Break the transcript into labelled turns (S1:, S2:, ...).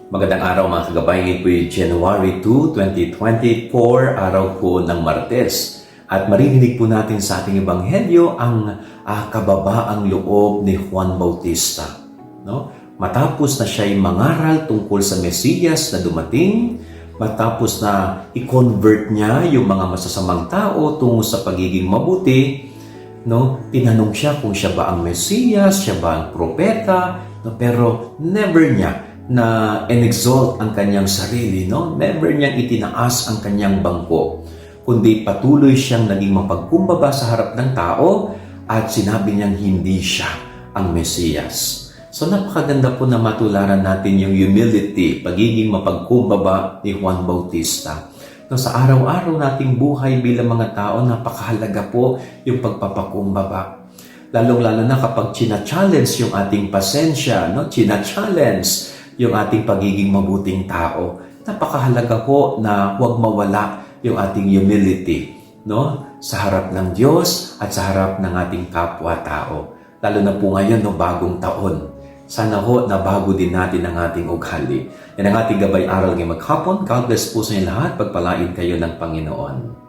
S1: Magandang araw mga kagabay, ngayon po yung January 2, 2024, araw po ng Martes. At maririnig po natin sa ating ebanghelyo ang kababaang loob ni Juan Bautista. No? Matapos na siya'y mangaral tungkol sa Mesiyas na dumating, matapos na i-convert niya yung mga masasamang tao tungo sa pagiging mabuti, no? Tinanong siya kung siya ba ang Mesiyas, siya ba ang propeta, no? Pero never niya na in-exalt ang kanyang sarili, no? Never niyang itinaas ang kanyang bangko, kundi patuloy siyang naging mapagkumbaba sa harap ng tao at sinabi niyang hindi siya ang Mesiyas. So napakaganda po na matularan natin yung humility, pagiging mapagkumbaba ni Juan Bautista. No, sa araw-araw nating buhay bilang mga tao, napakahalaga po yung pagpapakumbaba. Lalong-lalo na kapag china-challenge yung ating pasensya, no? China-challenge yung ating pagiging mabuting tao. Napakahalaga po na huwag mawala yung ating humility, no? Sa harap ng Diyos at sa harap ng ating kapwa-tao. Lalo na po ngayon, no, bagong taon. Sana ho na bago din natin ang ating ugali. Yan ang ating gabay aral ngayong maghapon. God bless po sa inyo lahat. Pagpalain kayo ng Panginoon.